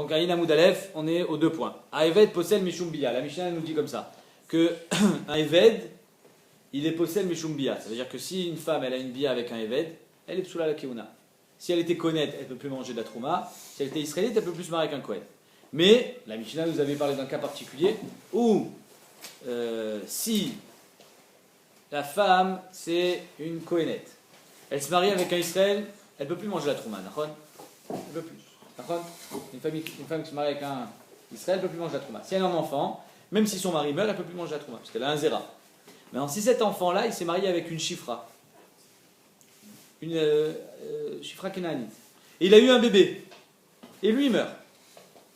Donc, Aïn Hamoud Aleph, on est aux 2 points. Un Eved possède Mishum Bia. La Mishnah nous dit comme ça que un Eved, il est possède Mishum Bia. Ça veut dire que si une femme elle a une Bia avec un Eved, elle est psoula la Keuna. Si elle était Konet, elle ne peut plus manger de la Trouma. Si elle était israélite, elle ne peut plus se marier avec un Kohen. Mais la Mishnah nous avait parlé d'un cas particulier où si la femme c'est une Kohenette, elle se marie avec un Israël, elle ne peut plus manger la Trouma. Elle ne peut plus. Une femme qui se marie avec un Israël ne peut plus manger la Trouma. Si elle a un enfant, même si son mari meurt, elle ne peut plus manger la Trouma, parce qu'elle a un Zéra. Maintenant, si cet enfant-là, il s'est marié avec une Shifra, une Shifra Kenaanite, et il a eu un bébé, et lui il meurt.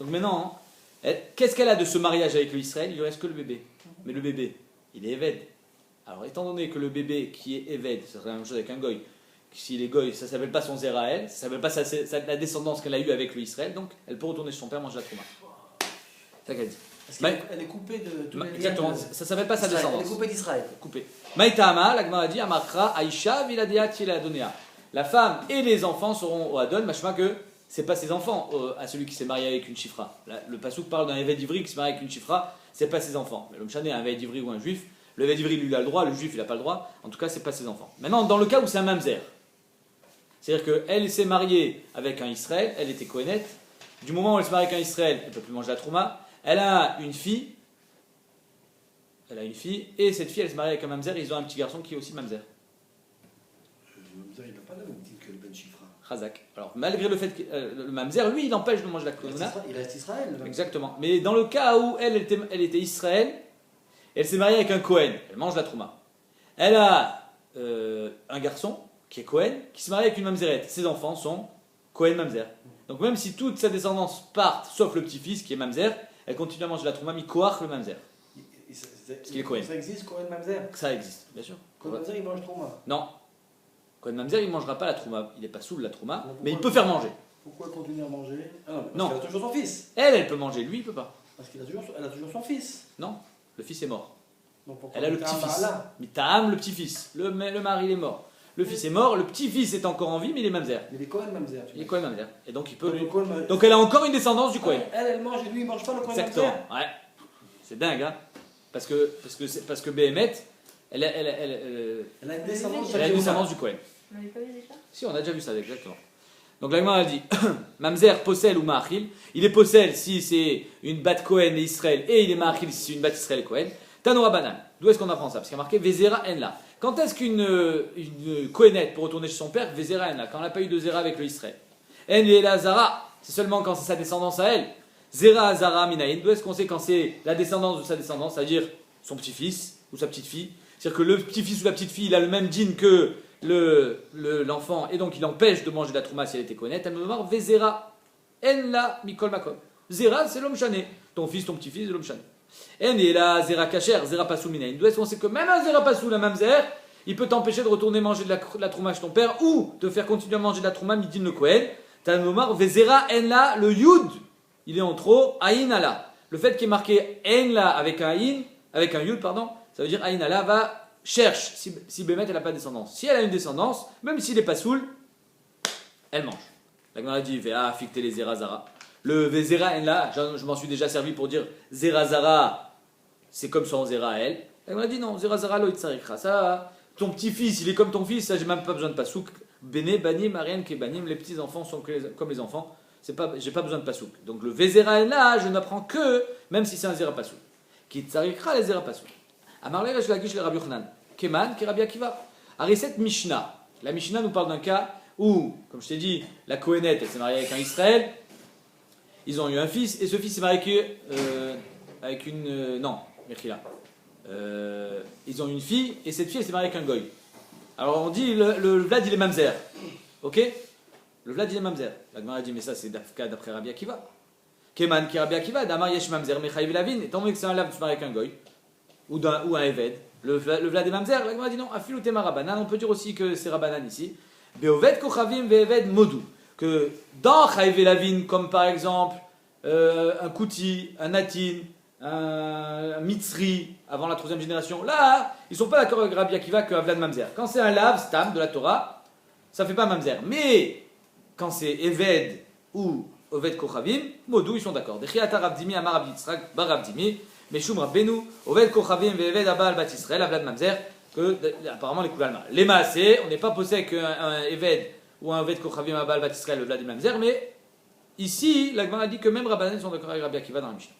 Donc maintenant, qu'est-ce qu'elle a de ce mariage avec le Israël? Il lui reste que le bébé. Mais le bébé, il est Eved. Alors étant donné que le bébé qui est Eved, c'est la même chose avec un Goy, s'il est Goy, ça ne s'appelle pas son Zéra à elle, ça ne s'appelle pas la descendance qu'elle a eue avec le Israël, donc elle peut retourner chez son père manger la Trouma. C'est ça qu'elle dit. Parce qu'elle est coupée de tous les liens. Exactement, ça ne s'appelle pas sa descendance. Elle est coupée d'Israël. Coupée. Maïtama, la Gemara dit, Amakra, Aïcha, Viladea, Tiladonea. La femme et les enfants seront au Adon, machma que c'est pas ses enfants à celui qui s'est marié avec une Chifra. Le Passouk parle d'un Eved Ivri qui se marie avec une Chifra, c'est pas ses enfants. Mais l'homme chané, un Eved Ivri ou un juif, le Eved Ivri lui il a le droit, le juif il n'a pas le droit, en tout cas c'est pas ses enfants. Maintenant, dans le cas où c'est un mamzer, c'est-à-dire qu'elle s'est mariée avec un Israël, elle était Kohenette, du moment où elle se marie avec un Israël, elle ne peut plus manger la Trouma, elle a une fille, et cette fille elle se marie avec un mamzer, et ils ont un petit garçon qui est aussi mamzer. Le mamzer, il n'a pas la même titre que le Ben Chifra. Chazak. Alors, malgré le fait que le mamzer, lui, il empêche de manger la Kouna. Il reste Israël. Le mamzer. Exactement. Mais dans le cas où elle était Israël, elle s'est mariée avec un Kohen, elle mange la Trouma. Elle a un garçon qui est Kohen, qui se marie avec une mamzerette. Ses enfants sont Kohen mamzer. Donc même si toute sa descendance part, sauf le petit-fils qui est mamzer, elle continue à manger la Trouma, mi-koach le mamzer. Parce qu'il est Kohen. Ça existe, Kohen mamzer? Ça existe, bien sûr. Kohen mamzer, il mange Trouma. Non. Kohen mamzer, il ne mangera pas la Trouma. Il n'est pas sous la Trouma, mais il peut faire manger. Pourquoi continuer à manger? Non. Parce qu'elle a toujours son fils. Elle peut manger, lui, il peut pas. Parce qu'elle a toujours son fils. Non, le fils est mort. Donc Elle a le petit-fils. Mitaam, le petit-fils. Le mari, il est mort. Le fils est mort, le petit-fils est encore en vie, mais il est mamzer. Mais il est Kohen mamzer. Il est Kohen mamzer. Et donc il peut. Donc, donc elle a encore une descendance du Kohen. Elle mange et lui, il mange pas le Kohen mamzer. Exactement. Ouais. C'est dingue, hein. Parce que Béhémet, elle a une descendance du Kohen. On l'avait pas vu déjà? Si, on a déjà vu ça, exactement. Donc la Gemara dit Mamzer possède ou Ma'achil. Il est possède si c'est une bat Kohen et Israël, et il est Ma'achil si c'est une bat Israël et Kohen. Tanora Banan. D'où est-ce qu'on apprend ça? Parce qu'il y a marqué Vezera Enla. Quand est-ce qu'une Kohenette peut retourner chez son père? Vezera Enla. Quand elle n'a pas eu de Zera avec le Israël. En et la Zara. C'est seulement quand c'est sa descendance à elle. Zera Azara Minaïn. D'où est-ce qu'on sait quand c'est la descendance de sa descendance, c'est-à-dire son petit-fils ou sa petite-fille? C'est-à-dire que le petit-fils ou la petite-fille, il a le même djinn que l'enfant, et donc il empêche de manger de la trouma si elle était connaître. Elle me demande Vezera Enla Mikol Makom. Zera, c'est l'homme chané. Ton fils, ton petit-fils, l'homme chané. En et la Zera Kacher, Zera Pasou Minaïn. D'où est-ce qu'on sait que même un Zera Pasou, la mamzer, il peut t'empêcher de retourner manger de la trouma chez ton père ou te faire continuer à manger de la trouma midin le Kohen. T'as nomar Vezera Enla, le Yud, il est en trop, Aïn Allah. Le fait qu'il est marqué Enla avec un Yud, pardon, ça veut dire Aïn Allah va cherche si Bémet elle n'a pas de descendance. Si elle a une descendance, même s'il n'est pas saoul, elle mange. La Gemara dit Vea ficte les Zera Zara. Le Vezera Enla, je m'en suis déjà servi pour dire Zera Zara, c'est comme son Zera à elle. La Gemara dit non, Zera Zara lo itzarikra. Ça, ton petit-fils, il est comme ton fils, ça j'ai même pas besoin de pasouk. Bene, banim, arian, kebanim, les petits-enfants sont comme les enfants. J'ai pas besoin de pasouk. Donc le Vezera Enla, je n'apprends que, même si c'est un Zera pasouk. Qui itzarikra les Zera pasouk. Amarle Resh Lakish le Rabbi Yochanan. Keman, qui Rabbi Akiva. Ariset Mishnah. La Mishnah nous parle d'un cas où, comme je t'ai dit, la Kohenette, elle s'est mariée avec un Israël. Ils ont eu un fils, et ce fils s'est marié avec une. Non, Mechila. Ils ont eu une fille, et cette fille, elle s'est mariée avec un Goy. Alors on dit, le Vlad, il est mamzer. Ok? Le Vlad, il est mamzer. La Gemara dit, mais ça, c'est d'après Rabbi Akiva. Keman, qui Rabbi Akiva, Damar Yesh Mamzer, Mechaïv Lavin. Étant donné que c'est un lave, tu te maries avec un Goy. Ou un Eved, le Vlad et Mamzer, la Gemara dit non, Afil ou Tema Rabanan, on peut dire aussi que c'est Rabanan ici. Beovet Kochavim Ve'eved Modou, que dans Chaïv et Lavin, comme par exemple un Kouti, un Natin, un Mitzri, avant la 3e génération, là, ils ne sont pas d'accord avec Rabbi Akiva que Vlad Mamzer. Quand c'est un Lav, Stam, de la Torah, ça ne fait pas Mamzer. Mais quand c'est Eved ou Oved Kochavim, Modou, ils sont d'accord. Dechiata Rabdimi, Amar Rabdi Yitzhak, Bar Rabdimi, Meshum Rabbenu, Oved Kochavim, Ve'eved Abal Bat Israël, Avlad Mamzer, que apparemment les Koulalma. Les Maasé, on n'est pas posé qu'un Eved ou un Oved Kochavim, Abal Bat Israël, Avlad Mamzer, mais ici, la Gemara dit que même Rabbanan sont d'accord avec Rabbi Akiva dans la Mishnah.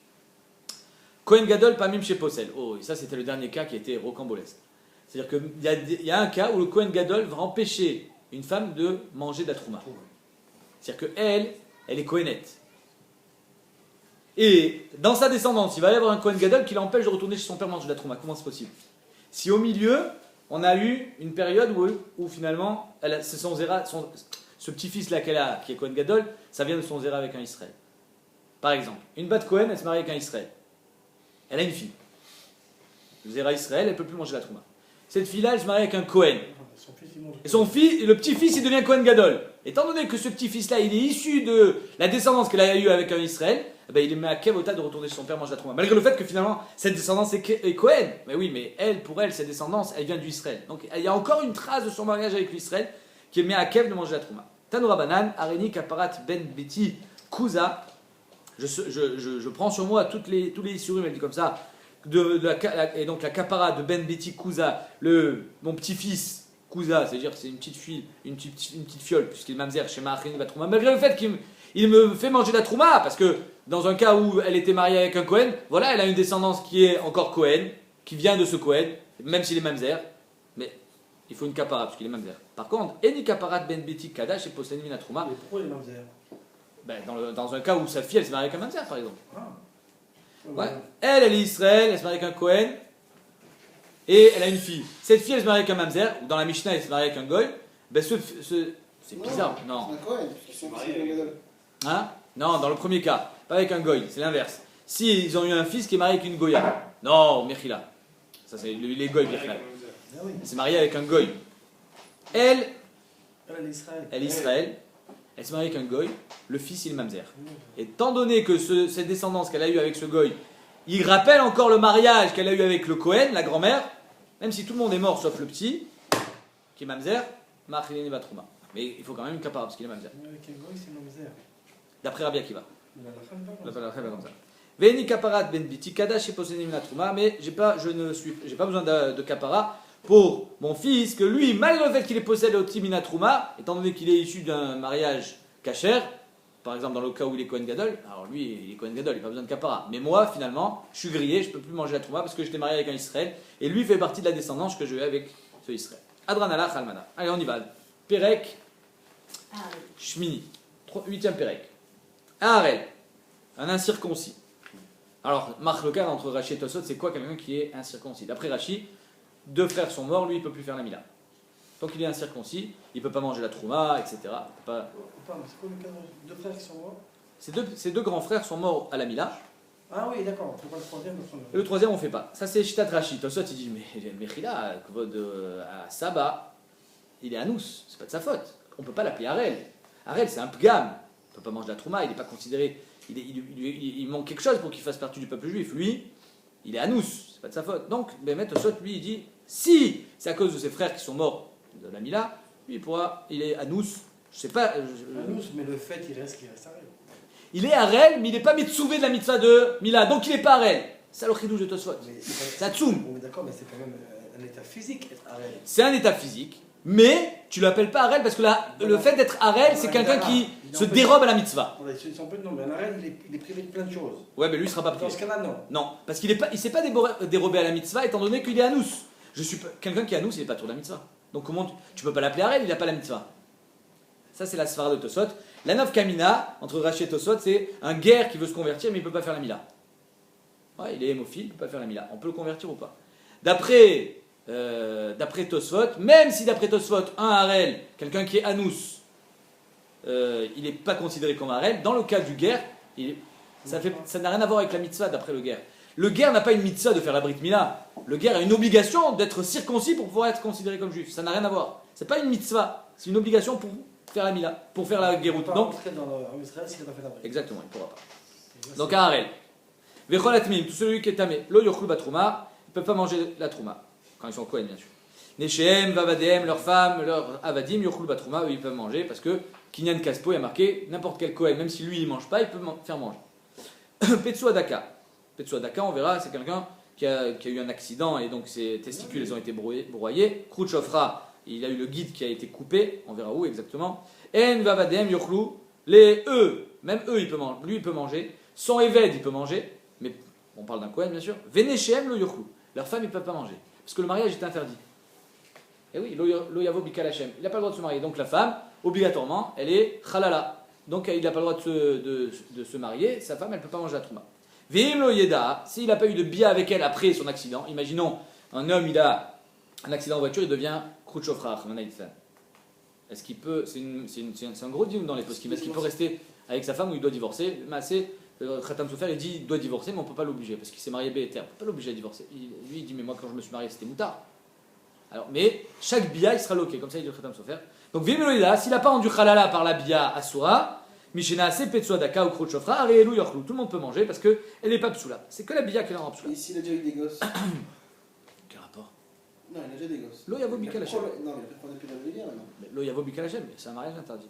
Kohen Gadol, Pamim chez Posel. Oh, et ça c'était le dernier cas qui était rocambolesque. C'est-à-dire qu'il y a un cas où le Kohen Gadol va empêcher une femme de manger de la trouma. C'est-à-dire qu'elle, elle est Kohenette. Et dans sa descendance, il va y avoir un Kohen Gadol qui l'empêche de retourner chez son père manger de la trouma. Comment c'est possible? Si au milieu, on a eu une période où finalement, c'est son zéra, ce petit-fils-là qu'elle a, qui est Kohen Gadol, ça vient de son zéra avec un Israël. Par exemple, une bat Kohen, elle se marie avec un Israël. Elle a une fille. Le zéra Israël, elle ne peut plus manger la trouma. Cette fille-là, elle se marie avec un Kohen. Et son fils, le petit-fils, il devient Kohen Gadol. Étant donné que ce petit-fils-là, il est issu de la descendance qu'elle a eue avec un Israël, eh ben, il est mis à Kevota de retourner chez son père manger la trouma. Malgré le fait que finalement, cette descendance est Kohen. Mais oui, mais pour elle, cette descendance, elle vient du Israël. Donc il y a encore une trace de son mariage avec l'Israël qui est mis à Kev de manger la trouma. Tanoura Banan, Areni Kaparat Ben Beti Kuza. Je prends sur moi tous les surim, elle dit comme ça. Et donc la kapara de Ben Beti Kuza, mon petit-fils Kuza, c'est-à-dire que c'est une petite fille, une petite fiole, puisqu'il est mamzer chez Ma'achin va trouma. Malgré le fait qu'il me fait manger la trouma, parce que dans un cas où elle était mariée avec un Kohen, voilà, elle a une descendance qui est encore Kohen, qui vient de ce Kohen, même s'il est mamzer, mais il faut une kapara, parce qu'il est mamzer. Par contre, Eni kaparat Ben Beti Kadash et Posenim la trouma. Mais pourquoi il est mamzer? Ben, dans un cas où sa fille, elle se marie avec un mamzer, par exemple. Ah. Ouais. Elle est Israël, elle se marie avec un Kohen, et elle a une fille. Cette fille, elle se marie avec un mamzer, ou dans la Mishnah, elle se marie avec un goy. Ben c'est bizarre, non. C'est un Cohen, puisqu'ils sont mariés. Hein? Non, dans le premier cas, pas avec un goy, c'est l'inverse. Si ils ont eu un fils qui est marié avec une goya, non, Mechila. Ça, c'est les goy, Mechila. Elle s'est mariée avec un goy. Elle est Israël. Elle se marie avec un goy, le fils il est mamzer. Et étant donné que cette descendance qu'elle a eue avec ce goy, il rappelle encore le mariage qu'elle a eu avec le Kohen, la grand-mère, même si tout le monde est mort sauf le petit, qui est mamzer, Ma'achilin va trouma. Mais il faut quand même une kapara parce qu'il est mamzer. Avec un goy, c'est mamzer. D'après Rabbi Akiva. Mais la femme va Comme ça. Veni kaparat ben biti kadash et posenim la trouma, mais j'ai pas besoin de kapara pour mon fils, que lui, malgré le fait qu'il est possédé au Timina Trouma, étant donné qu'il est issu d'un mariage kasher, par exemple dans le cas où il est Kohen Gadol, alors lui, il est Kohen Gadol, il n'a pas besoin de kapara. Mais moi, finalement, je suis grillé, je ne peux plus manger la Trouma parce que j'étais marié avec un Israël, et lui fait partie de la descendance que je vais avec ce Israël. Adranala Khalmana. Allez, on y va. Perek, Shmini, 8e Perek. Aharel, un incirconcis. Alors, marque le cas entre Rashi et Tosot, c'est quoi quelqu'un qui est incirconcis? D'après Rashi, 2 frères sont morts, lui il ne peut plus faire la mila. Donc il est incirconcis, il ne peut pas manger la trouma, etc. C'est quoi le cas de 2 frères qui sont morts? Ces deux grands frères sont morts à la mila. Ah oui, d'accord, c'est pas le troisième. Et le troisième on ne fait pas. Ça c'est Shitat Rashi. Tosot il dit, mais Chila, à Saba, il est anous, c'est pas de sa faute. On ne peut pas l'appeler Harel. Harel c'est un pgam, il ne peut pas manger la trouma, il n'est pas considéré, il manque quelque chose pour qu'il fasse partie du peuple juif. Lui, il est anous, c'est pas de sa faute. Donc, Bémet Tosot, lui, il dit, si c'est à cause de ses frères qui sont morts de la Mila, lui, il est anous, je sais pas. Anous, mais le fait, il reste Harel. Il est Harel, mais il n'est pas Mitsuvé de la mitzvah de Mila, donc il n'est pas Harel. C'est le chidouche de Tosot. C'est Hatsoum. On est d'accord, mais c'est quand même un état physique, être Harel. C'est un état physique, mais tu l'appelles pas Harel parce que le fait d'être Harel, c'est quelqu'un qui se dérobe à la mitzvah. Non, mais un Harel, il est privé de plein de choses. Ouais, mais lui, il sera pas privé. Dans ce cas-là, non. Non, parce qu'il ne s'est pas dérobé à la mitzvah étant donné qu'il est anous. Quelqu'un qui est anous, il n'est pas tour de la mitzvah. Donc comment tu peux pas l'appeler Harel, il n'a pas la mitzvah. Ça, c'est la svara de Tosot. La Nov Kamina, entre Rashi et Tosot, c'est un guerre qui veut se convertir, mais il ne peut pas faire la mila. Ouais, il est hémophile, il ne peut pas faire la mila. On peut le convertir ou pas? D'après Tosot, même si d'après Tosot, un Harel, quelqu'un qui est anous, il n'est pas considéré comme Harel, dans le cas du guerre, ça n'a rien à voir avec la mitzvah d'après le guerre. Le guerre n'a pas une mitzvah de faire la brit mila. Le guerre a une obligation d'être circoncis pour pouvoir être considéré comme juif. Ça n'a rien à voir. C'est pas une mitzvah, c'est une obligation pour faire la mila, pour faire la guéroute. Donc, en Israël, s'il n'a pas fait la brit. exactement, il ne pourra pas. Donc un Harel. Vechol atmim, tout celui qui est tamé, lo yochlu batrouma, ils ne peuvent pas manger la trouma, quand ils sont Kohen bien sûr. Neshem, Vavadem, leurs femmes, leurs Avadim, Yochlu Batrouma, eux ils peuvent manger parce que Kinyan Kaspo il y a marqué n'importe quel Kohen, même si lui il mange pas, il peut faire manger. Petsu Adaka. Petsu Adaka, on verra, c'est quelqu'un qui a eu un accident et donc ses testicules ils ont été broyés. Krut Shofra, il a eu le guide qui a été coupé, on verra où exactement. En Vavadem, Yochlu, même eux ils peuvent manger, lui il peut manger. Son Eved il peut manger, mais on parle d'un Kohen bien sûr. Veneshem lo Yochlu, leurs femmes ils peuvent pas manger parce que le mariage est interdit. Et oui, lo yavo bikal Hashem. Il n'a pas le droit de se marier. Donc la femme, obligatoirement, elle est chalala. Donc il n'a pas le droit de se marier. Sa femme, elle ne peut pas manger la trouma. Vim lo yeda, s'il n'a pas eu de bia avec elle après son accident, imaginons un homme, il a un accident de voiture, il devient krutchofrach. Est-ce qu'il peut, c'est un gros deal dans les poskim, est-ce qu'il peut rester avec sa femme ou il doit divorcer? Khatam Sofer, il dit il doit divorcer, mais on ne peut pas l'obliger parce qu'il s'est marié béter. On ne peut pas l'obliger à divorcer. Lui, il dit mais moi quand je me suis marié, c'était moutard. Alors, mais chaque bia il sera loqué, comme ça il dit le Khatam Sofer. Donc Vimeloïda, s'il n'a pas rendu khalala par la bia asura, Mishena se petsoa daka ou krut shofra, areelu yorchlu, tout le monde peut manger parce qu'elle n'est pas psoula. C'est que la bia qui est en psoula. Et s'il a déjà eu des gosses? Quel rapport? Non, il a déjà des gosses. Lo yavo bikal Hashem. Non, mais il a pas de problème depuis la lumière maintenant. Lo yavo bikal Hashem, c'est un mariage interdit.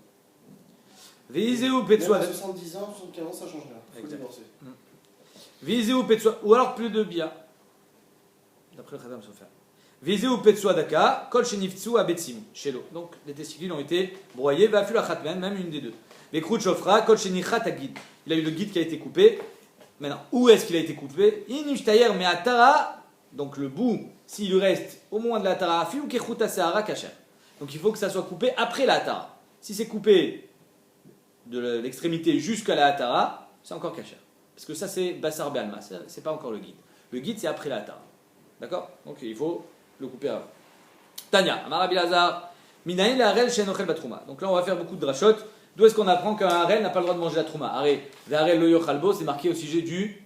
Viseu petsoa Même à 70 ans, 75 ans, ça change rien. Il faut Exact. divorcer. Viseu petsoa, ou alors plus de bia. D'après le Khatam Sofer. Viseu petsoa daka, kol sheniftu abetsim, shelo. Donc les testicules ont été broyés, va la khatmen, même une des deux. Les krut shofra, kol shenichat agid. Il a eu le guide qui a été coupé. Maintenant, où est-ce qu'il a été coupé? Inishtayer me atara, donc le bout, s'il lui reste au moins de la atara afi ou kechuta seara kasher. Donc il faut que ça soit coupé après la atara. Si c'est coupé de l'extrémité jusqu'à la atara, c'est encore kasher. Parce que ça c'est basar be'alma, c'est pas encore le guide. Le guide c'est après la atara. D'accord? Donc il faut le couper avant. Tanya, Amar Rabbi Lazar, Minaïn la harel shen ochel batrouma. Donc là on va faire beaucoup de drachot. D'où est-ce qu'on apprend qu'un harel n'a pas le droit de manger la trouma? Harel, harel lo yochalbo, c'est marqué au sujet du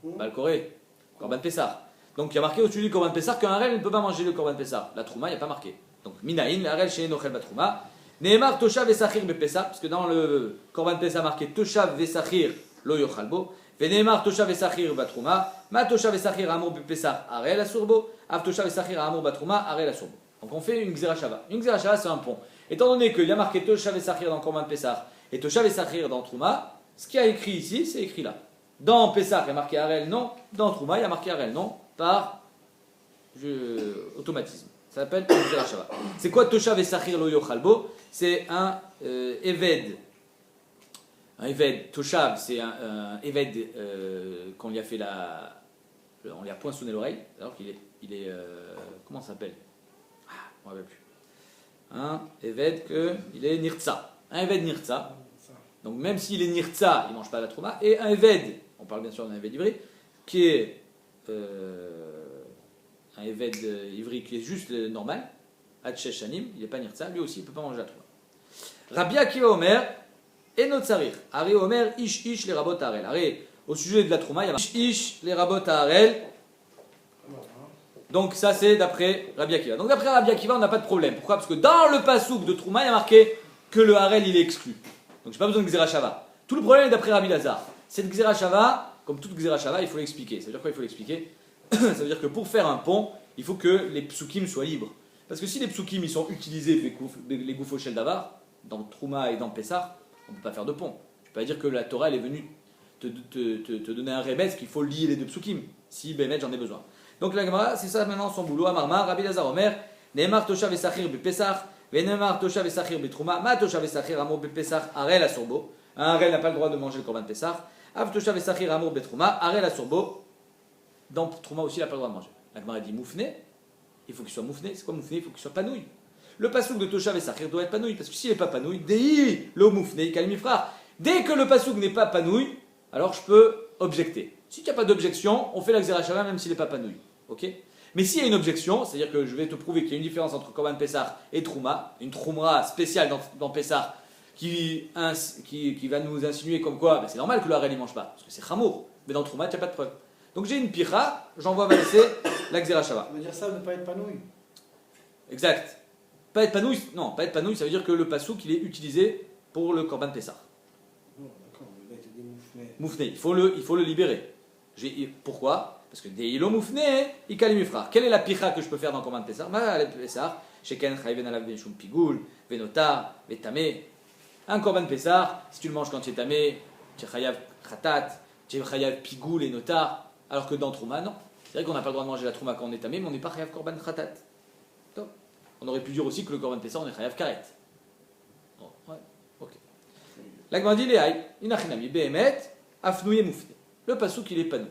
Balkoré, Korban Pessah. Donc il y a marqué au sujet du Korban Pessah qu'un harel ne peut pas manger le Korban Pessah. La trouma, il n'y a pas marqué. Donc Minaïn la harel shen ochel batrouma. Nehemar toshav vesachir bepessah, parce que dans le Korban Pessah marqué toshav vesachir lo yochalbo. Venemar toshav vesachir batrouma. Ma toshav vesachir amor bepessah harel asurbo. Av toshav vesachir amor batrouma harel asurbo. Donc on fait une xerashava. Une xerashava c'est un pont. Étant donné qu'il y a marqué toshav vesachir dans Korban Pessah et toshav vesachir dans Trouma, ce qui a écrit ici, c'est écrit là. Dans Pessah, il y a marqué harel non. Dans Trouma, il y a marqué harel non par automatisme. Ça s'appelle une xerashava. C'est quoi toshav vesachir lo yochalbo? C'est un Eved. Un Eved, Toshav, c'est un Eved qu'on lui a fait on lui a poinçonné l'oreille, alors qu'il est comment ça s'appelle? Je ne me rappelle plus. Un Eved il est Nirtza. Un Eved Nirtza. Donc même s'il est Nirtza, il ne mange pas la trouma. Et un Eved, on parle bien sûr d'un Eved ivri, qui est un Eved ivri qui est juste normal, Hadshesh Shanim, il n'est pas Nirtza, lui aussi il ne peut pas manger la trouma. Rabbi Akiva Omer, et notre sarir. Ari Omer, ish les rabot harel. Ari, au sujet de la trouma, il y a ish les rabot harel. Donc ça c'est d'après Rabbi Akiva. Donc d'après Rabbi Akiva, on n'a pas de problème. Pourquoi? Parce que dans le pasouk de trouma, il y a marqué que le harel il est exclu. Donc j'ai pas besoin de xerashava. Tout le problème est d'après Rabbi Lazar. Cette xerashava, comme toute xerashava, il faut l'expliquer. Ça veut dire quoi il faut l'expliquer? Ça veut dire que pour faire un pont, il faut que les psukim soient libres. Parce que si les psukim ils sont utilisés, les goufos shel davar, dans Trouma et dans Pessah, on ne peut pas faire de pont. Tu peux pas dire que la Torah elle est venue te donner un rébès qu'il faut lier les deux psukim. Si Bémet j'en ai besoin. Donc la Gemara, c'est ça maintenant son boulot. Amarmar, Rabbi Lazar Omer, Neemar toshav esachir bepessah, venemar toshav esachir betrouma, ma toshav esachir amor bepessah, arel asurbo. Un arel n'a pas le droit de manger le korban Pessah. Av toshav esachir amor betrouma, arel asurbo. Dans Trouma aussi, il n'a pas le droit de manger. La Gemara dit moufné, il faut qu'il soit moufné. C'est quoi moufné? Il faut qu'il soit panouille. Le pasouk de toshav esachir doit être panouille, parce que s'il n'est pas panouille, dei lo moufné, kalimifrar. Dès que le pasouk n'est pas panouille, alors je peux objecter. Si tu n'as pas d'objection, on fait la xerashava même s'il n'est pas panouille. Ok? Mais s'il y a une objection, c'est-à-dire que je vais te prouver qu'il y a une différence entre Korban Pessah et Trouma, une Troumra spéciale dans Pessah qui va nous insinuer comme quoi c'est normal que le harel ne mange pas, parce que c'est chamour, mais dans Trouma, tu n'as pas de preuve. Donc j'ai une pira, j'envoie laisser la xerashava. Ça veut dire ça, ne pas être panouille. Exact. Pas être panouille, non, pas être panouille, ça veut dire que le pasouk il est utilisé pour le Korban Pessah. Non, d'accord, le mec, il dit moufné. Moufné, il faut le libérer. Pourquoi? Parce que des ilom oufne, ikalimufra. Quelle est la picha que je peux faire dans le Korban Pessah? Le Pessah, sheken chayven alav benshum pigoul, venotar, vetame. Un Korban Pessah, si tu le manges quand tu es tamé, tu es chayav khatat, tu es chayav pigoul et notar. Alors que dans Trouma, non. C'est vrai qu'on n'a pas le droit de manger la Trouma quand on est tamé, mais on n'est pas chayav korban khatat. Donc, on aurait pu dire aussi que le Korban Pessah, on est chayav karet. Oh, ouais, ok. L'agma dit les inachinami behemet, afnouye moufne. Le pasouk, il est panou.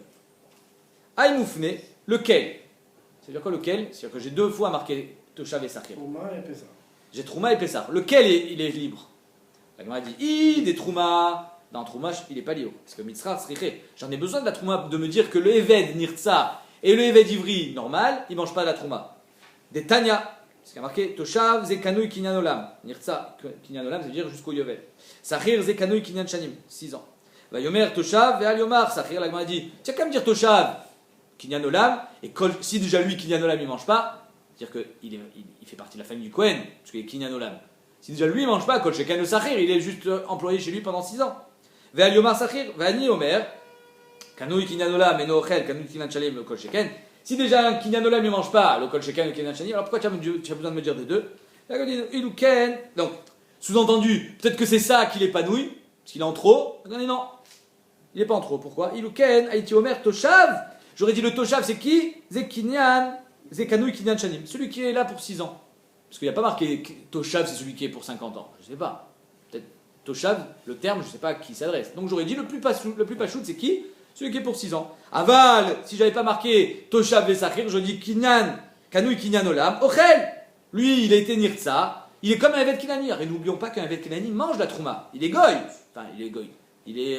Aïe moufne, lequel? C'est-à-dire quoi lequel? C'est-à-dire que j'ai deux fois marqué Toshav et Sachir. Trouma et Pessah. J'ai Trouma et Pessah. Lequel il est libre? L'agma dit des Trouma. Dans Trouma, il n'est pas libre. Parce que Mitzra, Sriché. J'en ai besoin de la Trouma de me dire que le Eved Nirtsa et le Eved Ivri normal, ils ne mangent pas de la Trouma. Des Tanya. Parce qu'il y a marqué Toshav Zekanui Kinyan Olam. Nirtsa Kinyan Olam, ça veut dire jusqu'au Yovel. Sachir Zekanui Kinyan Shanim. 6 ans. Va Yomer Toshav et Al Yomar. Sachir, l'agma dit tiens, qu'à me dire Toshav Kinyan Olam, et si déjà lui, Kinyan Olam, il ne mange pas, c'est-à-dire qu'il fait partie de la famille du Kohen, parce qu'il est Kinyan Olam. Si déjà lui, il ne mange pas, Kol Sheken le Sachir, il est juste employé chez lui pendant 6 ans. Ve'al Yomar Sachir, Ve'ani Omer, Kanouy Kinyan Olam, et Noachel, Kanouy Kinyan Shalim, le Kol Sheken. Si déjà un Kinyan Olam, il ne mange pas, le Kol Sheken, le Kinyan Shalim, alors pourquoi tu as besoin de me dire des deux? Là, il dit, il ou Ken. Donc, sous-entendu, peut-être que c'est ça qu'il épanouit, parce qu'il est en trop. Non, il n'est pas en trop. Pourquoi? Il ou Ken, Haïti Omer, Toshav. J'aurais dit le Toshav, c'est qui? Zekinyan, Zekanouy Kinyan Shanim. Celui qui est là pour 6 ans. Parce qu'il n'y a pas marqué Toshav, c'est celui qui est pour 50 ans. Je ne sais pas. Peut-être Toshav, le terme, je ne sais pas à qui il s'adresse. Donc j'aurais dit le plus pachout, c'est qui? Celui qui est pour 6 ans. Aval, si j'avais pas marqué Toshav et Sachir, j'aurais dit Kinyan, Kanouy Kinyan Olam. Ochel, lui, il a été Nirtsa. Il est comme un Evet Kinani. Et n'oublions pas qu'un Evet Kinani mange la Trouma. Il est goy. Enfin, il est goy. Il est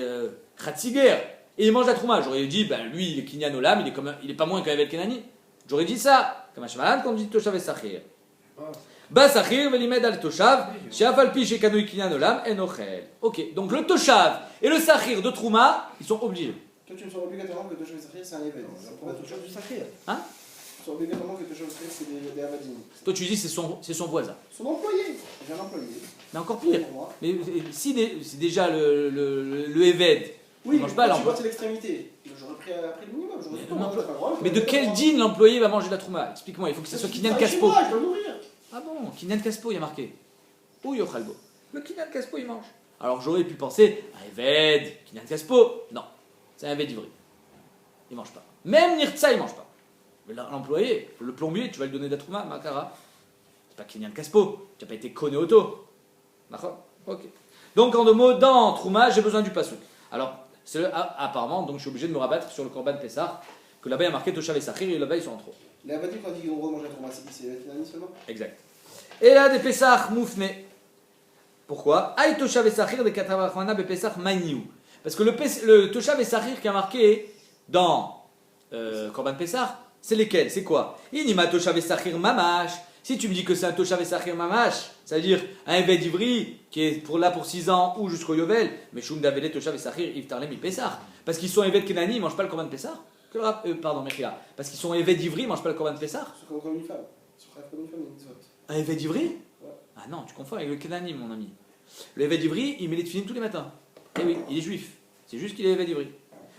Khatziger. Et il mange la Trouma. J'aurais dit, lui, il est Kinyan Olam, il est pas moins qu'un Evet Kinani. J'aurais dit ça. Comme un Shmalan, quand on dit Toshav et Sachir. Ba Sachir, velimed al Toshav, she'afal pi shekanouy Kinyan Olam, en ochel. Ok, donc le Toshav et le Sachir de Trouma, ils sont obligés. Toi, tu me sens obligatoirement que Toshav et Sachir, c'est un Eved. Pourquoi Toshav du Sachir? Hein? Tu me sens obligatoirement que Toshav et Sachir, c'est des Avadim. Toi, tu dis c'est son voisin. Son employé. J'ai un employé. Mais encore pire. Mais si c'est déjà le Eved, oui, il mange pas tu l'employé. vois, c'est l'extrémité. J'aurais pris le minimum. J'aurais dit, non, pas le droit. Mais de quel dîne l'employé va manger la Trouma? Explique-moi, il faut que ce soit Kinyan Kaspo. Moi, je dois nourrir. Ah bon, Kinyan Kaspo, il y a marqué. Ou Yochalbo. Le Kinyan Kaspo, il mange. Alors j'aurais pu penser, un Eved, Kinyan Kaspo. Non, c'est un Eved Ivri. Il mange pas. Même Nirtsa, il mange pas. Mais l'employé, le plombier, tu vas lui donner de la Trouma, Makara. C'est pas Kinyan Kaspo. Tu n'as pas été conné auto. D'accord? Ok. Donc en deux mots, dans Trouma, j'ai besoin du pasouk. Alors, apparemment, donc je suis obligé de me rabattre sur le Korban Pessah, que là-bas il y a marqué Toshav et Sachir, et là-bas ils sont en trop. Les Avadim, quand ils ont droit de manger la Trouma, c'est qui? C'est Eved Kinani seulement? Exact. Et là, des Pessah moufne. Pourquoi? Aïe Toshav et Sachir, des Katavachmana, be Pessah maniou. Parce que le Toshav et Sachir qui a marqué dans Korban Pessah, c'est lesquels? C'est quoi? Inima Toshav et Sachir mamash. Si tu me dis que c'est un Toshav et Sachir mamash, c'est-à-dire un Eved Ivri qui est pour 6 ans ou jusqu'au Yovel, mais Shum Davele Toshav et Sachir, Iftarlem, Pessah. Parce qu'ils sont Eved Kenani, ils ne mangent pas le Korban Pessah. Pardon, Mechila. Parce qu'ils sont Eved Ivri, ils ne mangent pas le Korban Pessah. C'est comme une femme. C'est comme une femme, il y a une Un Eved Ivri? Ouais. Ah non, tu confonds avec le Kenani, mon ami. Le Eved Ivri, il met les tefilines tous les matins. Eh oui, il est juif. C'est juste qu'il est Eved Ivri.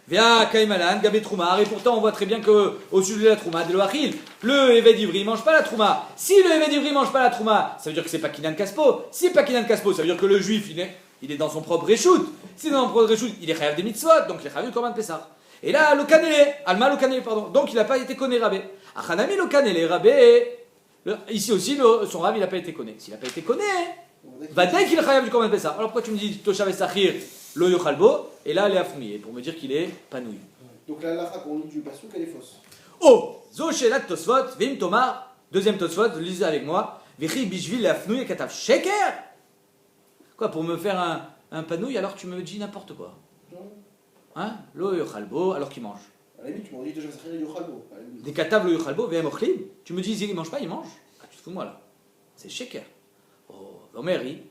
Via Kaimalan, Gabé Trouma, et pourtant on voit très bien qu'au sujet de la Trouma, de l'Oachil, le Eved Ivri ne mange pas la Trouma. Si le Eved Ivri ne mange pas la Trouma, ça veut dire que c'est pas Kinyan Kaspo. Si c'est pas Kinyan Kaspo, ça veut dire que le juif, il est dans son propre réchout. Si dans son propre réchout, il est chayav des mitzvot, donc il est chayav du Korban Pessah. Et là, le Kanele, Alma le Kanele, pardon, donc il n'a pas été conné rabé. Achanami le Kanele, rabé. Ici aussi, son rab, il n'a pas été conné. S'il n'a pas été conné, va dès qu'il est chayav du Korban Pessah. Alors pourquoi tu me dis Toshav et Sachir, lo yochalbo, et là, elle est afouillée, pour me dire qu'il est panouille. Donc la lacha qu'on lit du Passouk, elle est fausse. Oh, zo shelat Tosfot, vim Tomar, deuxième Tosfot, lisez avec moi. Vichi bishvil afnouille katav sheker. Quoi, pour me faire un panouille, alors tu me dis n'importe quoi. Hein? Lo yochalbo, alors qu'il mange. À la limite, tu m'en dis Toshav et Sachir, Yochalbo. Des katav lo yochalbo, vem ochlim. Tu me dis, il mange pas, il mange. Ah, tu te fous de moi là. C'est sheker. Oh, Omeri.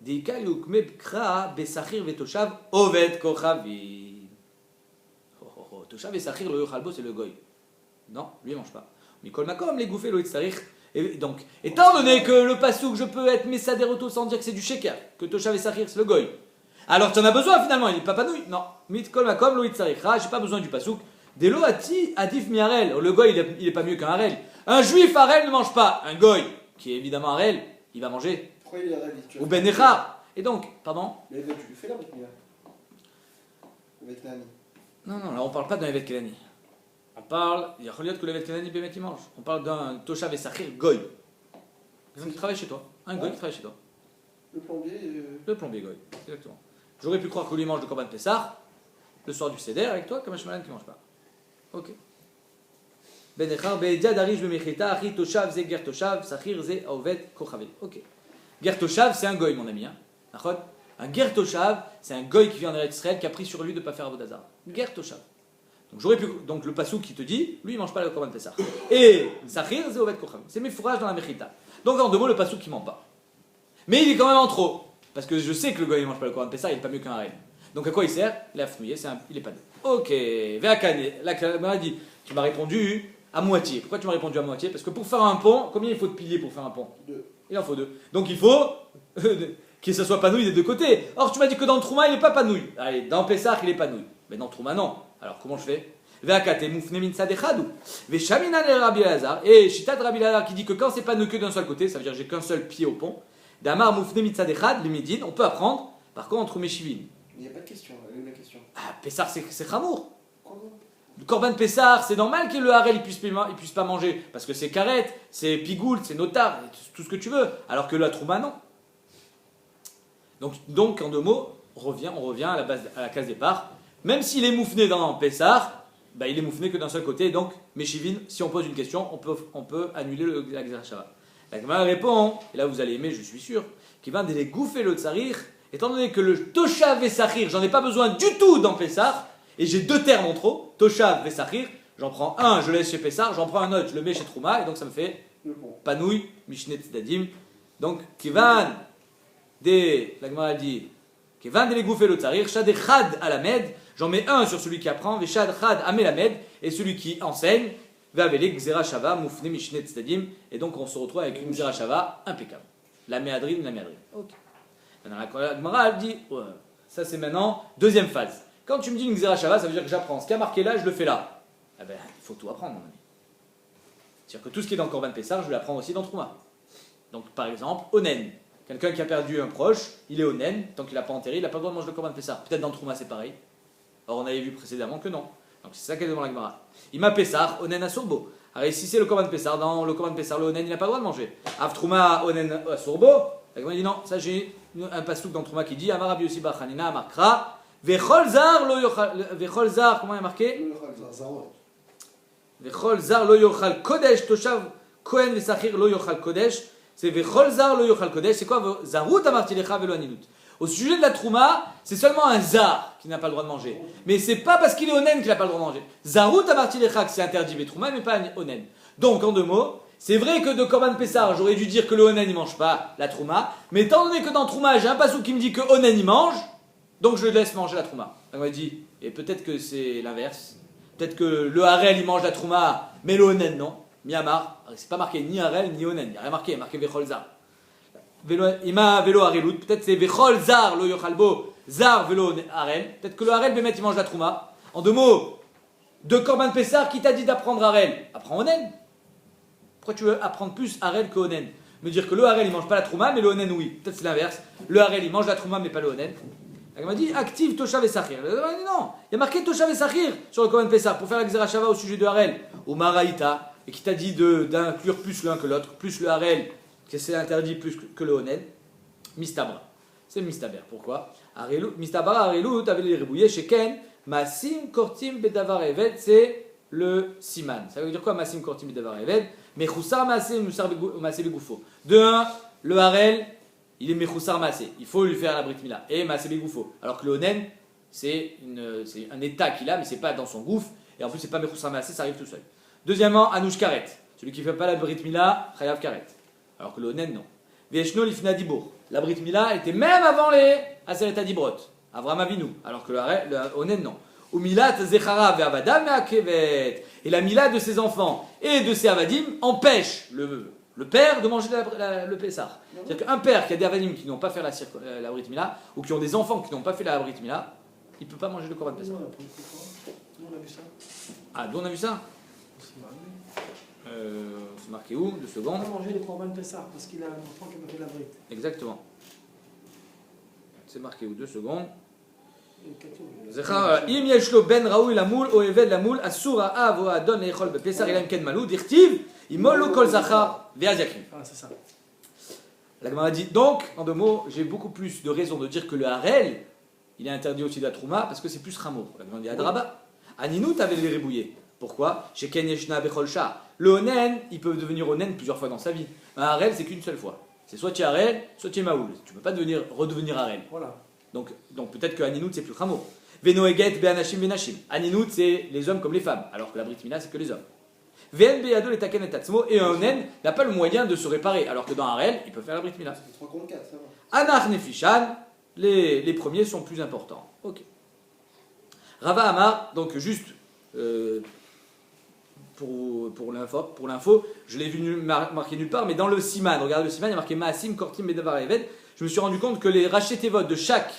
Dikayuk mebkra besachir vetoshav oved kochavim. Toshav et Sachir, le Yochalbo, c'est le Goy. Non, lui, il ne mange pas. Mikol Makom, les gouffés, le Hitzarich. Et donc, étant donné que le Passouk, je peux être Messader auto sans dire que c'est du Sheker, que Toshav et Sachir, c'est le Goy. Alors, tu en as besoin finalement, il n'est pas panouille. Non. Mikol Makom, le Hitzarich. Je n'ai pas besoin du Passouk. Delo ati adif mi harel. Le goy, il est pas mieux qu'un harel. Un juif harel ne mange pas. Un goy, qui est évidemment harel, il va manger. Pourquoi il est ravi? Ou ben echar. Et donc, pardon? Mais tu lui fais la Brit Mila. Avec Nani. Non, là on parle pas d'un Evet Kelani. On parle, il y a que le Evet Kelani Bémet il mange. On parle d'un Toshav et Sachir goy. Quelqu'un qui travaille chez toi. Un goy qui travaille chez toi. Le plombier. Le plombier goy, exactement. J'aurais pu croire que lui mange le Korban Pessah le soir du Seder avec toi, comme un Shemalan qui mange pas. Ok. Ben echar be'edia darish b'mechita achi Toshav ze ger Toshav Sachir ze aovet kochavet. Ok. Ger Toshav c'est un goy mon ami. D'accord. Un ger Toshav, c'est un goy qui vient d'Eretz Israël qui a pris sur lui de ne pas faire Avodazar. Ger Toshav. Donc le passouk qui te dit, lui il mange pas le Korban Pessah. Et Sachir c'est Ovet Kochav. C'est mes fourrages dans la Mechita. Donc en deux mots le passouk qui ment pas. Mais il est quand même en trop. Parce que je sais que le goy il mange pas le Korban Pessah, il est pas mieux qu'un harem. Donc à quoi il sert? Il a fnouillé, il est pas deux. Ok, Véakane, la m'a dit, tu m'as répondu à moitié. Pourquoi tu m'as répondu à moitié? Parce que pour faire un pont, combien il faut de piliers pour faire un pont? 2. Il en faut 2. Donc il faut que ça soit panouille des deux côtés. Or, tu m'as dit que dans le Trouma, il n'est pas panouille. Allez, dans Pessah, il est panouille. Mais dans le Trouma, non. Alors, comment je fais? Et Shita de Rabbi Elazar qui dit que quand c'est panouille que d'un seul côté, ça veut dire que j'ai qu'un seul pied au pont. Damar Moufne Mitzadechad, le Midin, on peut apprendre, par contre, entre Meshivin. Il n'y a pas de question, elle est où la question? Ah, Pessah, c'est Chamour. Comment? Le Korban Pessah, c'est normal que le Harel il puisse pas manger. Parce que c'est Karet, c'est Pigoult, c'est Notar, tout ce que tu veux. Alors que la Trouma, non. Donc, en deux mots, on revient à la case départ. Même s'il est moufné dans Pessah, bah, il est moufné que d'un seul côté. Donc, Meshivin, si on pose une question, on peut annuler la Gzera Shabbat. La Gemara répond, et là vous allez aimer, je suis sûr, qui va des gouffer le tsarir, étant donné que le Toshav et Sachir, j'en ai pas besoin du tout dans Pessah, et j'ai deux termes en trop, Toshav et Sachir, j'en prends un, je laisse chez Pessah, j'en prends un autre, je le mets chez Trouma, et donc ça me fait Panouille, Mishnet Tzedadim. Donc, Kivan, la Gemara dit, Kivan de les gouffer le tsarir, Shad Echad Alamed, j'en mets un sur celui qui apprend, Veshad Chad Amelamed, et celui qui enseigne, Ve'avelek Gzera Shava, Moufne Mishnet Tzedadim, et donc on se retrouve avec une Gzera Shava impeccable. La méadrine. Ok. Maintenant la Gemara dit, ouais, ça c'est maintenant deuxième phase. Quand tu me dis une Gzera Shava, ça veut dire que j'apprends. Ce qui a marqué là, je le fais là. Eh ben, il faut tout apprendre, mon ami. C'est-à-dire que tout ce qui est dans le Korban Pessah, je vais l'apprendre aussi dans Trouma. Donc par exemple, Onen. Quelqu'un qui a perdu un proche, il est Onen, tant qu'il n'a pas enterré, il n'a pas le droit de manger le Korban Pessah. Peut-être dans Trouma c'est pareil. Or on avait vu précédemment que non. Donc c'est ça qu'elle demande la Gemara. Ima Pessah, Onen Asurbo. Alors si c'est le Korban Pessah, dans le Korban Pessah, le Onen il n'a pas le droit de manger. Av Trouma Onen Asurbo. La Gemara dit non, ça j'ai un pasouk dans Trouma qui dit Amar Rabbi Yossi bar Chanina Amakra. Vechol Zar lo yochal. Vechol Zar, comment il est marqué? Vechol Zar lo yochal Kodesh Toshav Kohen Vesachir lo yochal Kodesh. C'est Vechol Zar lo yochal Kodesh. C'est quoi? Zarut amartilecha velo aninut. Au sujet de la Trouma, c'est seulement un Zar qui n'a pas le droit de manger. Mais c'est pas parce qu'il est Onen qu'il n'a pas le droit de manger. Zarut amartilecha, c'est interdit mais Trouma, mais pas Onen. Donc en deux mots, c'est vrai que de Korban Pessah, j'aurais dû dire que le Onen il mange pas la Trouma, mais étant donné que dans Trouma, j'ai un passouk qui me dit que Onen il mange, donc je laisse manger la Trouma. On m'a dit, et peut-être que c'est l'inverse. Peut-être que le Harel il mange la Trouma, mais le Onen non. Miyamar, c'est pas marqué ni Harel ni Onen, il n'y a rien marqué, il y a marqué Vechol Zar. Ima velo Harelut, peut-être c'est Vechol Zar lo yochalbo, Zar velo Harel. Peut-être que le Harel Bémet il mange la Trouma. En deux mots, de Korban Pessah, qui t'a dit d'apprendre Harel? Apprends Onen. Pourquoi tu veux apprendre plus Harel que Onen? Me dire que le Harel il mange pas la Trouma, mais le Onen oui. Peut-être c'est l'inverse. Le Harel il mange la Trouma, mais pas le Onen. Elle m'a dit active Toshav et Sachir. Elle m'a dit non, il y a marqué Toshav et Sachir sur le Korban Pessah pour faire la Gzera Shava au sujet de Harel. Ou Maraïta, et qui t'a dit d'inclure plus l'un que l'autre, plus le Harel, que c'est interdit plus que le Onen. Mistabra. C'est Mistaber. Pourquoi? Mistabra Harelu, t'avais les ribouillés chez Ken. Masim Kortim Bedavar Eved, c'est le Siman. Ça veut dire quoi Masim Kortim Bedavar Eved? Mechoussar Masim Masé Begoufo. De un, le Harel, il est Mechoussar Masé. Il faut lui faire la Brit Mila. Et Masé Begoufo. Alors que le Onen, c'est un état qu'il a, mais c'est pas dans son gouffre. Et en plus, c'est pas Mechoussar Masé, ça arrive tout seul. Deuxièmement, Anouch Karet. Celui qui ne fait pas la Brit Mila, Chayav Karet. Alors que le Onen, non. Vieshno Lifna Dibour. La Brit Mila était même avant les Aseret Adibrot. Avram Avinu. Alors que le Onen, non. Ou Milat Zechara Ve'avadam Me'akevet. Et la Mila de ses enfants et de ses Avadim empêche le père de manger le Pessah. C'est-à-dire qu'un père qui a des Avadim qui n'ont pas fait la Brit Mila, ou qui ont des enfants qui n'ont pas fait la Brit Mila, il ne peut pas manger le Korban Pessah. on a vu ça. Ah, d'où on a vu ça? C'est marrant. C'est marqué où? 2 On secondes. va manger le Corban Pessah parce qu'il a un enfant qui m'a fait la brite. Exactement. C'est marqué où? 2 secondes. Et Katou, זכר, אם יש לו בן ראוי למול או עבד למול, אסור האב או האדון לאכול בפסח, אלא אם כן מלאו, דכתיב, ימול לו כל זכר, ואז יקריב. Ah, c'est ça. La Gemara dit donc, en 2 mots, j'ai beaucoup plus de raisons de dire que le harel, il est interdit aussi de la trouma, parce que c'est plus rameau. La Gemara dit adraba. Aninout avait les ribouillés. Pourquoi? Chez Ken Yeshna Becholcha. Le onen, il peut devenir onen plusieurs fois dans sa vie. Un harel, c'est qu'une seule fois. C'est soit tu es harel, soit tu es maoul. Tu ne peux pas redevenir harel. Voilà. Donc peut-être que Aninout c'est plus rameau. Venoeget be'anashim benashim. Aninout c'est les hommes comme les femmes, alors que la Brit Mila c'est que les hommes. Ven beyado le taken et tatzmo, et un onen n'a pas le moyen de se réparer, alors que dans Harel il peut faire la Brit Mila. Ça fait 3 contre 4, ça va. Anach nefishan, les premiers sont plus importants. Ok. Rava Amar, donc juste pour l'info, je l'ai vu marqué nulle part, mais dans le Siman, regardez le Siman, il y a marqué Maasim, Kortim, Bedavar Eved. Je me suis rendu compte que les rachetés-votes de chaque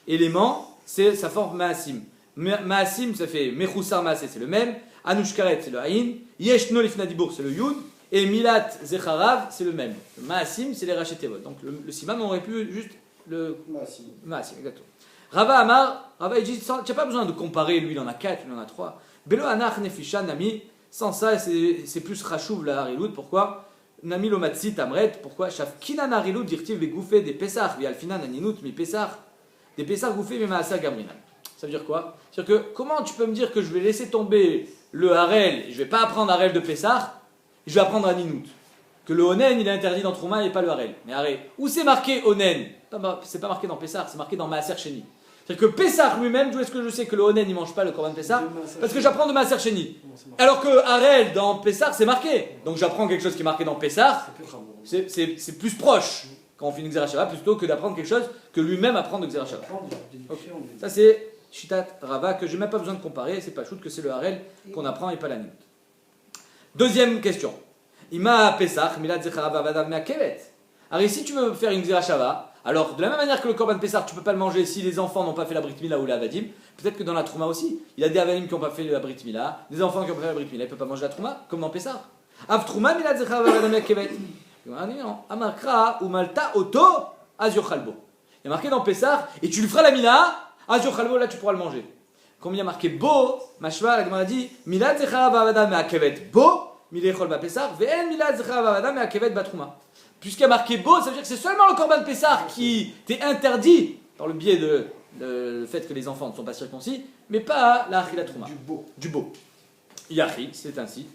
élément, ça forme Maasim. Maasim, ça fait Mechoussar Maaseh, c'est le même. Anushkaret, c'est le Aïn. Yeshno Lifnadibour, c'est le Yud. Et Milat Zecharav, c'est le même. Maasim, c'est les rachetés-votes. Donc le Siman, on aurait pu juste le. Maasim, exactement. Rava Amar, Rava il dit, tu n'as pas besoin de comparer, lui il en a 4, lui il en a 3. Belo Anach Nefishan Nami, sans ça c'est plus Rachouv la Hariloud, pourquoi? Nami Lomatsi Tamret, pourquoi? Shaf Kinan Hariloud dirtiv Begouffé des Pessah, Vialfinan Aninut, mi Pessah, des Pessah Gouffé, mi Maasa Gamrinan. Ça veut dire quoi? C'est-à-dire que comment tu peux me dire que je vais laisser tomber le Harel, et je ne vais pas apprendre Harel de Pessah, je vais apprendre Aninut? Que le Onen il est interdit dans Trouma et pas le Harel. Mais Harel, où c'est marqué Onen? C'est pas marqué dans Pessah, c'est marqué dans Maaser Sheni. C'est-à-dire que Pessah lui-même, d'où est-ce que je sais que le Onen il mange pas le Korban Pessah? Parce que j'apprends de Maaser Sheni. Alors que Harel dans Pessah c'est marqué. Donc j'apprends quelque chose qui est marqué dans Pessah, c'est plus proche quand on fait une Xera Shabbat plutôt que d'apprendre quelque chose que lui-même apprend de Xera Shabbat. Okay. Ça c'est Shitat Rava que j'ai même pas besoin de comparer, c'est pas shoot que c'est le Harel qu'on apprend et pas la Nut. Deuxième question. Ima Pessah, Milad Zecharava Vadam Meakevet. Alors si tu veux faire une Xera Shabbat, alors de la même manière que le Korban Pessah, tu peux pas le manger si les enfants n'ont pas fait la Brit Mila ou la Avadim, peut-être que dans la Trouma aussi, il y a des Avadim qui n'ont pas fait la Brit Mila, des enfants qui n'ont pas fait la Brit Mila, ils ne peuvent pas manger la Trouma, comme dans Pessah. Av Trouma Milad Zecharava Vadam Meakevet. Amarkra ou Malta Oto Aziochalbo. Il y a marqué dans Pessah, et tu lui feras la Mila, Aziochalbo, là tu pourras le manger. Comme il y a marqué Bo, Mashva, la Gemara dit Milad Zecharava Vadam Meakevet Bo, Milechol Ba Pessah, Ve'en Milad Zecharava Vadam Meakevet Ba Trouma. Puisqu'il y a marqué Bo, ça veut dire que c'est seulement le Korban Pessah qui t'est interdit par le biais de le fait que les enfants ne sont pas circoncis, mais pas la Achila Trouma. Du Bo. Yachi, c'est ainsi.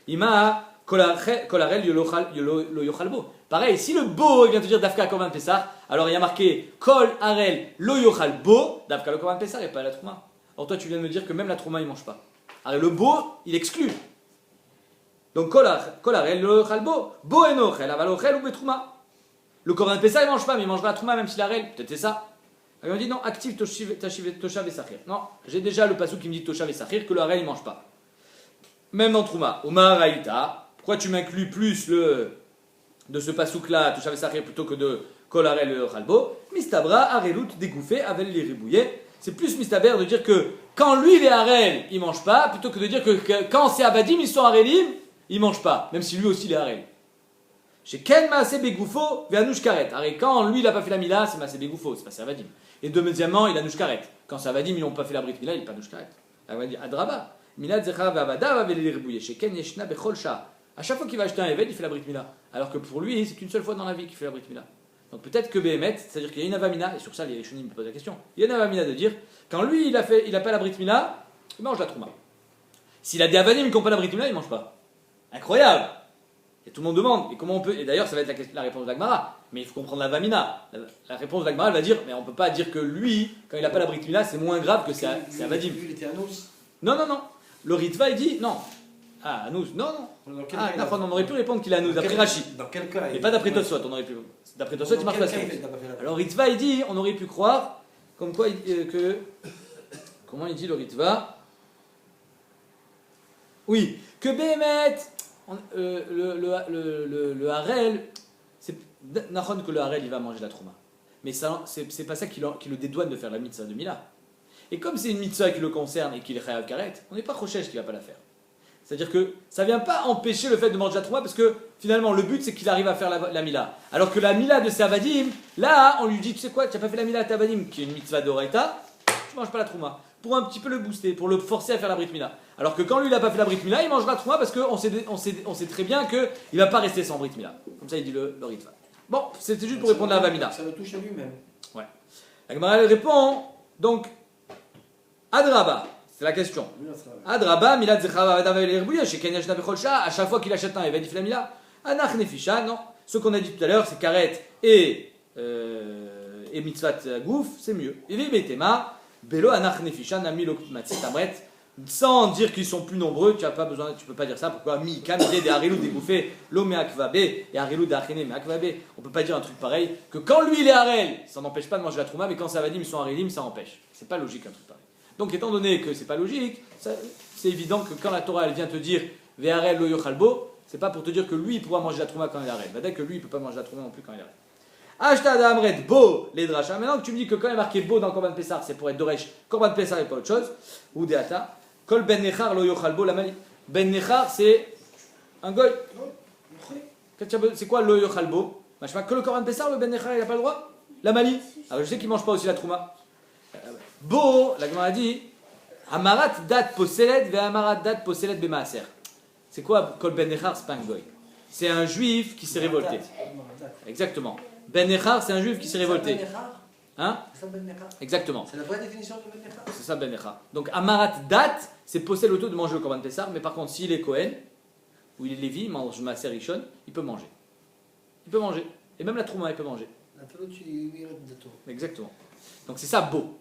Ima Kolarel Lo Yochalbo. Pareil, si le Bo vient te dire Dafka Korban Pessah, alors il y a marqué Kol Arel Lo Yochalbo, Dafka le Korban Pessah et pas la Trouma. Alors toi tu viens de me dire que même la Trouma il mange pas. Alors le Bo, il exclut. Donc, kolarel lo chalbo, bo enochel, avalochel ou betrouma. Le Korban Pessah il mange pas, mais il mangera la trouma même s'il a rel. Peut-être c'est ça. Alors on dit non, active toshav et sachir. Non, j'ai déjà le pasou qui me dit toshav et sachir que le rel il mange pas. Même dans trouma. Omar Raïta, pourquoi tu m'inclus plus de ce pasouk là, toshav et sachir plutôt que de kolarel lo chalbo? Mistabra, arelut, dégouffé, avel les ribouillés. C'est plus mistaber de dire que quand lui il est harel, il mange pas, plutôt que de dire que quand c'est abadim, ils sont harelim. Il mange pas, même si lui aussi il est harel. Chez Ken Maaseh Begoufo, Ve'anouch Karet. Quand lui il n'a pas fait la Mila, c'est Maaseh Begoufo, c'est pas Savadim. Et deuxièmement, il a Nouch Karet. Quand Savadim ils n'ont pas fait la Brit Mila, il n'est pas Nouch Karet. Elle va dire Adraba. Milad Zechara Ve'avada va les ribouiller. Chez Ken Yeshna Bechol Shah. À chaque fois qu'il va acheter un Eved, il fait la Brit Mila. Alors que pour lui, c'est qu'une seule fois dans la vie qu'il fait la Brit Mila. Donc peut-être que Behemet, c'est-à-dire qu'il y a une Avamina, et sur ça les Rishonim me posent la question. Il y a une Avamina de dire, quand lui il a pas la Brit Mila, il mange la Trouma. S'il a des Avadim qui n'ont pas la Brit Mila, il mange pas. Incroyable! Et tout le monde demande, et comment on peut. Et d'ailleurs, ça va être la réponse de l'Agmara, mais il faut comprendre la Vamina. La réponse de l'Agmara, elle va dire, mais on ne peut pas dire que lui, quand il n'a pas la Brit Mila, c'est moins grave que c'est Avadim. Lui, il était Anous. Non. Le Ritva, il dit, non. Ah, Anous, non. On aurait pu répondre qu'il est Anous, d'après Rashi. Dans quel cas? Mais pas d'après Tosfot, on aurait pu. D'après Tosfot, il marque la suite. Alors, Ritva, il dit, on aurait pu croire, comme quoi, que. Comment il dit le Ritva? Oui, que Béhémet. Le harel, c'est n'achon que le harel il va manger la trouma, mais ça c'est pas ça qui le dédouane de faire la mitzvah de Mila. Et comme c'est une mitzvah qui le concerne et qu'il est chayav karet, on n'est pas chochesh qu'il ne va pas la faire. C'est-à-dire que ça ne vient pas empêcher le fait de manger la trouma parce que finalement le but c'est qu'il arrive à faire la mila. Alors que la mila de ses avadim, là on lui dit tu sais quoi, tu n'as pas fait la mila à avadim qui est une mitzvah d'oreita, tu ne manges pas la trouma. Pour un petit peu le booster, pour le forcer à faire la brit mila. Alors que quand lui il n'a pas fait la brit mila, il mangera la trouma parce qu'on sait très bien qu'il ne va pas rester sans brit mila. Comme ça il dit le ritva. Bon, c'était juste pour répondre à la vamina. Ça le touche à lui-même. Ouais. La Gemara elle répond donc Adraba, c'est la question. Adraba, Milad Zechava Vadavel Erbouya, chez Kenyash Nabecholcha, à chaque fois qu'il achète un, il va dire la Mila. Anach Nefisha, non. Ce qu'on a dit tout à l'heure, c'est Karet et Mitzvat Gouf, c'est mieux. Et Betema, Belo Anach Nefisha, Nami Lokmatsi Tamret, sans dire qu'ils sont plus nombreux, tu peux pas dire ça. Pourquoi Mi Kamide de Harilou dégouffé, Lomé Akvabe et Harilou de Achene me Akvabe. On peut pas dire un truc pareil, que quand lui il est Harel, ça n'empêche pas de manger la trouma, mais quand ça va dire ils sont Harelim, ça empêche. C'est pas logique un truc pareil. Donc étant donné que c'est pas logique, c'est évident que quand la Torah elle vient te dire Ve'arel lo yochalbo, c'est pas pour te dire que lui il pourra manger la trouma quand il est Harel. Dès que lui il peut pas manger la trouma non plus quand il est Harel. Ashta d'Amret Bo les drachas. Maintenant que tu me dis que quand il est marqué Bo dans Korban Pessar, c'est pour être Doresh, Korban Pessar et pas autre chose, ou Deata, Kol Ben Nechar lo yochalbo la mali. Ben Nechar c'est un goy. C'est quoi lo yochalbo? Que le Korban Pessar, le Ben Nechar il a pas le droit? La mali. Alors je sais qu'il mange pas aussi la trouma. Bo, la Gemara dit, Amarat dat poselet ve amarat dat poselet bemaaser. C'est quoi Kol Ben Nechar, c'est pas un goy. C'est un juif qui s'est révolté. Exactement. Ben Nechar, c'est un juif qui s'est révolté. Hein? Exactement. C'est la vraie définition de Ben Nechar. C'est ça Ben Nechar. Donc Amarat dat, c'est posséder l'auto de manger le Korban Pessar, mais par contre s'il est Kohen, ou il est Lévi, il mange Maaser Rishon, il peut manger. Il peut manger. Et même la Trouma, il peut manger. Exactement. Donc c'est ça Bo.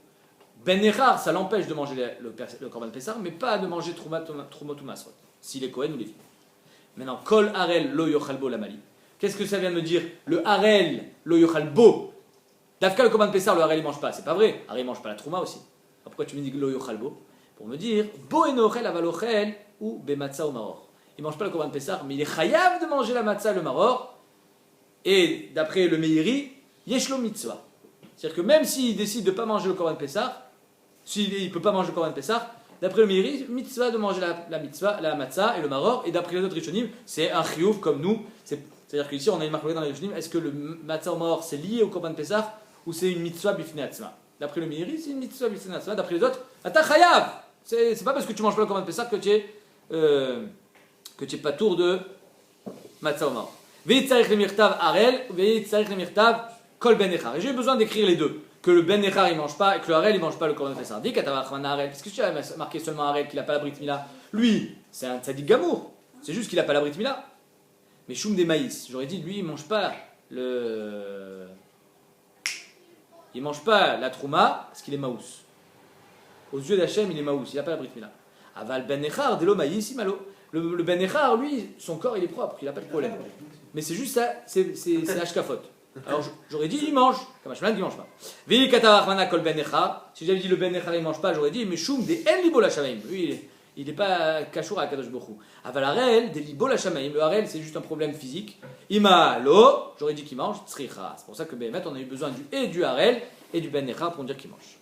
Ben Nechar, ça l'empêche de manger le Korban Pessar, mais pas de manger Troumot ou Masrot, s'il est Kohen ou Lévi. Maintenant, Kol Harel lo yochalbo la mali. Qu'est-ce que ça vient de me dire? Le Harel lo yochalbo. Dafka le Korban Pessar, le Harel il mange pas, c'est pas vrai. Harel il mange pas la Trouma aussi. Alors pourquoi tu me dis lo yochalbo? Pour me dire, Bo enochel avalochel ou bematza ou maror. Il mange pas le Korban Pessar, mais il est chayav de manger la matzah et le maror. Et d'après le Meiri, yeshlo mitzvah. C'est-à-dire que même s'il décide de ne pas manger le Korban Pessar, s'il ne peut pas manger le Korban Pessar, d'après le Meiri, mitzvah de manger la mitzvah, la matzah et le maror, et d'après les autres Rishonim, c'est un chiyuv comme nous. C'est-à-dire qu'ici, on a une marque dans les Rishonim, est-ce que le matzah ou maror c'est lié au Korban Pessar ou c'est une mitzvah bifnei atzma? D'après le Meiri, c'est une mitzvah bifnei atzma, d'après les autres, ata chayav. C'est pas parce que tu manges pas le Korban Pessar que tu es pas tour de matzah ou maror. Ve'itzarich le mirtav arel, ve'itzarich le mirtav kol ben nechar. Et j'ai besoin d'écrire les deux. Que le ben nechar il mange pas et que le harel il mange pas le Korban Pessar. Dis qu'atavachman harel. Parce que tu as marqué seulement harel qu'il a pas la brit mila. Lui, c'est un tzadik gamour. C'est juste qu'il a pas la brit mila. Mais choum des maïs. J'aurais dit lui il mange pas il mange pas la trouma parce qu'il est maous. Aux yeux d'Hachem il est maous. Il a pas la brit mila. Aval ben nechar delo maïs imalo. Le ben nechar lui son corps il est propre. Il a pas de problème. Mais c'est juste ça. C'est hashkafot. Alors j'aurais dit il mange, comme Hashman qui mange pas. Vi katavachmana kol ben nechar. Si j'avais dit le ben nechar il mange pas, j'aurais dit mais choum des en libo la shamaim. Lui il est pas kashour à Kadosh Bokhu. Aval harel des libo la shamaim. Le harel c'est juste un problème physique. Ima lo, j'aurais dit qu'il mange tsricha. C'est pour ça que Béhémet on a eu besoin du harel et du ben nechar pour dire qu'il mange.